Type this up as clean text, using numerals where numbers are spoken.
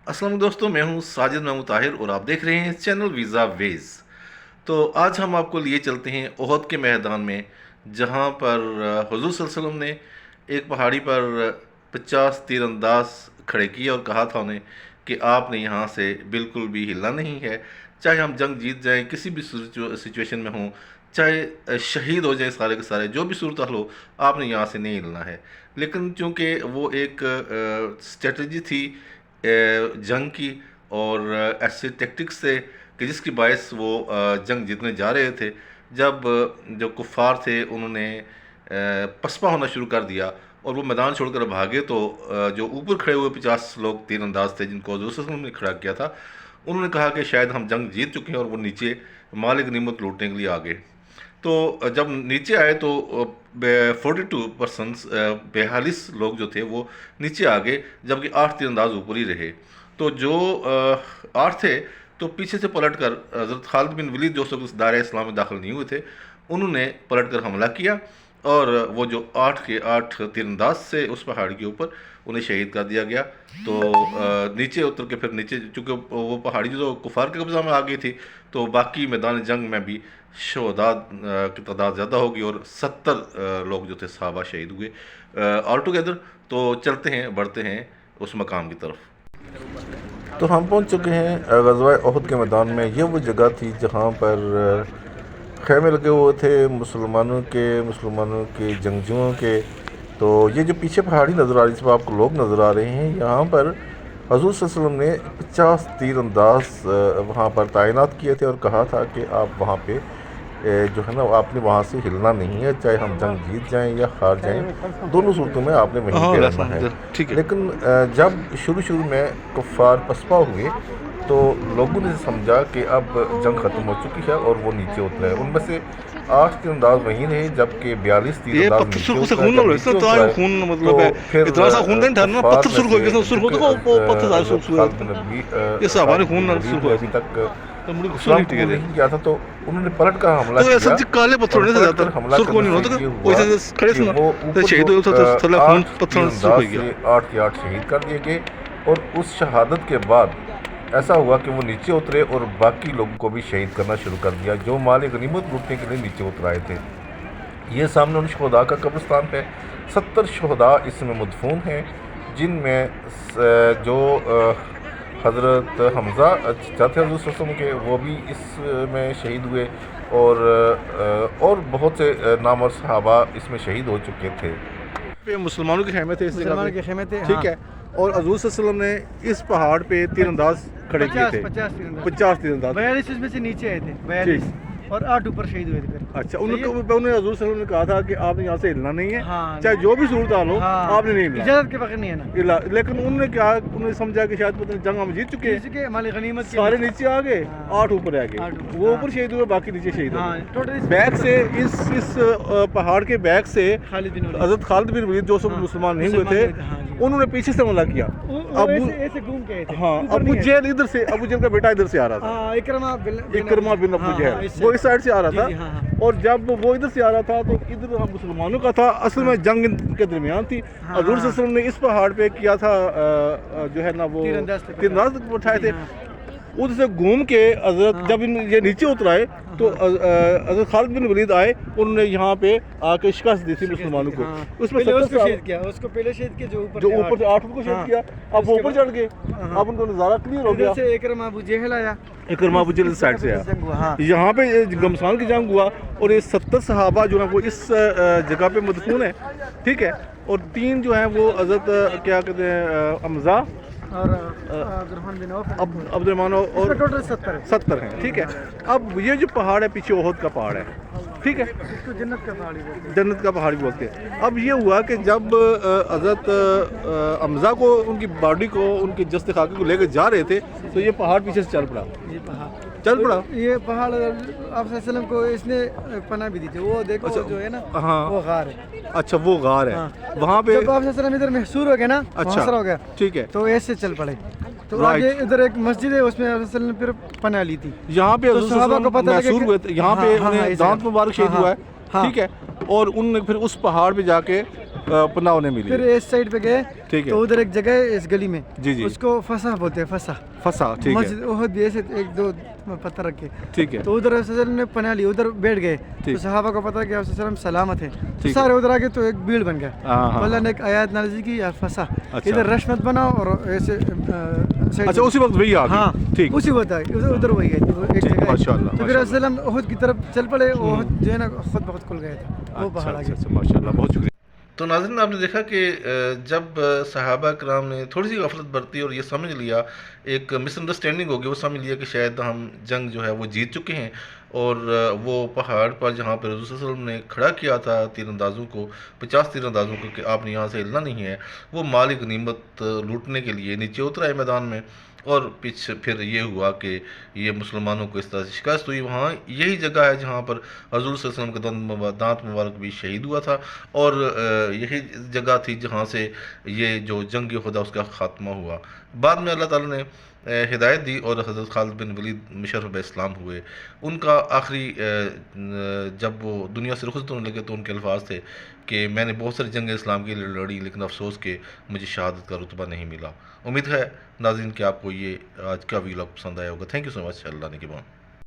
अस्सलाम वालेकुम दोस्तों, मैं हूं साजिद महमूद ताहिर और आप देख रहे हैं चैनल वीज़ा वेज। तो आज हम आपको लिए चलते हैं ओहद के मैदान में, जहां पर हुज़ूर सल्लल्लाहु अलैहि वसल्लम ने एक पहाड़ी पर 50 तीरंदाज खड़े किए और कहा था उन्हें कि आपने यहाँ से बिल्कुल भी हिलना नहीं है। चाहे हम जंग जीत जाएं, किसी भी सिचुएशन में हों, चाहे शहीद हो जाए सारे के सारे, जो भी सूरत हाल हो, आपने यहाँ से नहीं हिलना है। लेकिन चूँकि वो एक स्ट्रेटजी थी जंग की और ऐसे टैक्टिक्स थे कि जिसकी बायस वो जंग जीतने जा रहे थे, जब जो कुफ़ार थे उन्होंने पसपा होना शुरू कर दिया और वो मैदान छोड़कर भागे, तो जो ऊपर खड़े हुए 50 लोग तीरंदाज थे जिनको हज़रत सल्लल्लाहु अलैहि वसल्लम ने खड़ा किया था, उन्होंने कहा कि शायद हम जंग जीत चुके हैं और वो नीचे माल गनीमत लूटने के लिए आ गए। तो जब नीचे आए तो 42 पर्सनस 42 लोग जो थे वो नीचे आ गए, जबकि 8 तीरंदाज ऊपर ही रहे। तो जो 8 थे तो पीछे से पलटकर हज़रत खालिद बिन वलीद जो सब दायरे इस्लाम में दाखिल नहीं हुए थे, उन्होंने पलटकर हमला किया और वो जो 8 के 8 तीरंदाज से उस पहाड़ी के ऊपर उन्हें शहीद कर दिया गया। तो नीचे उतर के फिर नीचे, चूँकि वो पहाड़ी जो कुफार के कब्ज़ा में आ गई थी, तो बाकी मैदान जंग में भी शहदा की तादाद ज़्यादा होगी और 70 लोग जो थे सहाबा शहीद हुए ऑल टुगेदर। तो चलते हैं, बढ़ते हैं उस मकाम की तरफ। तो हम पहुंच चुके हैं ग़ज़वा ओहद के मैदान में। ये वो जगह थी जहां पर खेमे लगे हुए थे मुसलमानों के जंगजुओं के। तो ये जो पीछे पहाड़ी नज़र आ रही है, जिस पर आपको लोग नज़र आ रहे हैं, यहाँ पर हज़ूर सल्लल्लाहु अलैहि वसल्लम ने 50 तीरंदाज वहाँ पर तैनात किए थे और कहा था कि आप वहाँ पे जो है ना, आपने वहाँ से हिलना नहीं है, चाहे हम जंग जीत जाएं या हार जाएं, दोनों सूरतों में आपने वहीं पे रहना है। लेकिन जब शुरू में कुफ़ार पसपा हुए तो लोगों ने समझा कि अब जंग ख़त्म हो चुकी है और वो नीचे उतरे। उनमें से 8 तीरंदाज वहीं रहे, जबकि 42 तीरंदाज नीचे उतरे। अभी तक इस्लाम कबूल नहीं किया था, तो उन्होंने पलट कर हमला किया। काले पत्थर हमला करने 8 के 8 शहीद कर दिए गए। और उस शहादत के बाद ऐसा हुआ कि वो नीचे उतरे और बाकी लोगों को भी शहीद करना शुरू कर दिया जो माल गनीमत लूटने के लिए नीचे उतर आए थे। ये सामने उन शहदा का कब्रिस्तान है। 70 शहदा इसमें मदफून हैं, जिनमें जो हज़रत हमज़ा चाचा हज़रत के, वो भी इसमें शहीद हुए और बहुत से नामवर सहाबा इसमें शहीद हो चुके थे। मुसलमानों के खेमे थे, इस जगह के खेमे थे, ठीक है। और हज़ूर सल्लल्लाहु अलैहि वसल्लम ने इस पहाड़ पे तीरंदाज खड़े किए थे, 50 तीरंदाज। 42 इसमें से नीचे आए थे, 42 और 8 ऊपर शहीद हुए थे। अच्छा, उन्होंने हज़ूर सल्लल्लाहु अलैहि वसल्लम ने कहा था कि आपने यहाँ से हिलना नहीं है, चाहे जो भी सूरत हाल हो, आपने नहीं हिलना, इजाज़त के बगैर नहीं है ना। लेकिन उन्होंने क्या, उन्होंने समझा कि शायद पता नहीं जंग हम जीत चुके हैं, माल गनीमत सारे नीचे आ गए, 8 ऊपर आ गए, वो ऊपर शहीद हुए, बाकी नीचे शहीद हुए। बैक से इस पहाड़ के बैक से हज़रत खालिद बिन वलीद जो सब मुसलमान नहीं हुए थे, उन्होंने पीछे से हमला किया। ऐसे घूम के थे। हाँ, अबू जहल इधर से, अबू जहल का बेटा इधर से आ रहा था, इकरमा बिन अबू जहल, वो इस साइड से आ रहा था। और जब वो इधर से आ रहा था तो इधर मुसलमानों का था। असल में जंग के दरमियान थी। हज़ूर सल्लल्लाहु अलैहि वसल्लम ने इस पहाड़ पे किया था, जो है ना, वो तीरंदाज उठाए थे। उधर से घूम के हज़रत जब ये नीचे उतराए तो हज़रत खालिद बिन वलीद आए, उन्होंने यहाँ पे आके शिकस्त दी थी मुसलमानों को। उसमें उसको शहीद किया, उसको पहले शहीद किया, जो ऊपर से 8 को शहीद किया। अब वो ऊपर चढ़ गए, अब उनको नज़ारा क्लियर हो गया। इकरमा अबू जहल आया, इकरमा अबू जहल साइड से आया, यहाँ पे गमसान की जंग हुआ और ये 70 सहाबा जो है वो इस जगह पे मदफून है, ठीक है। और 3 जो हैं वो हज़रत क्या कहते हैं, हमज़ा और अब्दुर्रहमान और टोटल 70 हैं, ठीक है। अब ये जो पहाड़ है पीछे ओहद का पहाड़ है, ठीक है, इसको जन्नत का पहाड़ भी बोलते हैं। अब ये हुआ कि जब हज़रत हमज़ा को, उनकी बॉडी को, उनकी जस्ते खाके को लेकर जा रहे थे, तो ये पहाड़ पीछे से चल पड़ा। ये पहाड़ आप सल्लम को इसने पनाह भी दी थी। वो देखो, अच्छा, जो है ना, हाँ, वो गार है। अच्छा, वो गार है। हाँ। वहाँ पे जब आप सल्लम इधर महसूर हो गया ना, अच्छा हो गया, ठीक है, तो ऐसे चल पड़े। तो आगे इधर एक मस्जिद है, उसमें ने फिर पनाह ली थी। यहाँ पे सहाबा को पता लगा हुए थे, यहाँ पे दांत मुबारक शहीद हुआ है, ठीक है। और उनने फिर उस पहाड़ पे जाके पनाह उन्हें मिली फिर है। इस साइड पे गए ठीक है। तो उधर एक जगह है इस गली में, जी जी, उसको फसा बोलते हैं, फसा। फसा, ठीक है, मस्जिद ओहद भी ऐसे एक दो पत्थर रखे, ठीक है, तो उधर रसूल ने पनाह ली, उधर बैठ गए। ठीक। तो सहाबा को पता कि रसूल सलामत है, तो ठीक सारे उधर आके तो एक भीड़ बन गया। हाँ हाँ, अल्लाह ने एक आयत नाज़िल की, या फसा, अच्छा। इधर रश मत बनाओ, और ऐसे साइड अच्छा उसी वक्त वही आ गई। हाँ ठीक, उसी वक्त आई, उधर उधर वही है, तो एक ठीक, जगह है। माशाल्लाह, तो फिर माशाल्लाह। रसूल ओहद की तरफ चल पड़े, ओहद जो है ना खुद बहुत खुल गया था, वो अच्छा पहाड़ आ अच्छा गया। अच्छा, माशाल्लाह, बहुत शुक्रिया। तो नाज़रीन आपने देखा कि जब सहाबा कराम ने थोड़ी सी गफलत बरती और ये समझ लिया, एक मिसअंडरस्टैंडिंग होगी, वो समझ लिया कि शायद हम जंग जो है वो जीत चुके हैं, और वो पहाड़ पर जहाँ पर रसूल सल्लल्लाहु अलैहि वसल्लम ने खड़ा किया था तीरंदाज़ों को, 50 तीरंदाज़ों को, कि आपने यहाँ से हिलना नहीं है, वो माल गनीमत लूटने के लिए नीचे उतरा है मैदान में। और पीछे फिर ये हुआ कि ये मुसलमानों को इस तरह से शिकस्त हुई। वहाँ यही जगह है जहाँ पर हज़ूर सल्लल्लाहु अलैहि वसल्लम का दांत मुबारक भी शहीद हुआ था, और यही जगह थी जहाँ से ये जो जंग खुदा उसका ख़ात्मा हुआ। बाद में अल्लाह ताला ने हिदायत दी और हज़रत खालिद बिन वलीद मुशर्रफ इस्लाम हुए। उनका आखिरी जब वो दुनिया से रुखसत होने लगे तो उनके अल्फाज थे कि मैंने बहुत सारी जंग इस्लाम के लिए लड़ी, लेकिन अफसोस कि मुझे शहादत का रुतबा नहीं मिला। उम्मीद है नाज़रीन कि आपको ये आज का वीलॉग पसंद आया होगा। Thank you so much. Allah ने के बाद।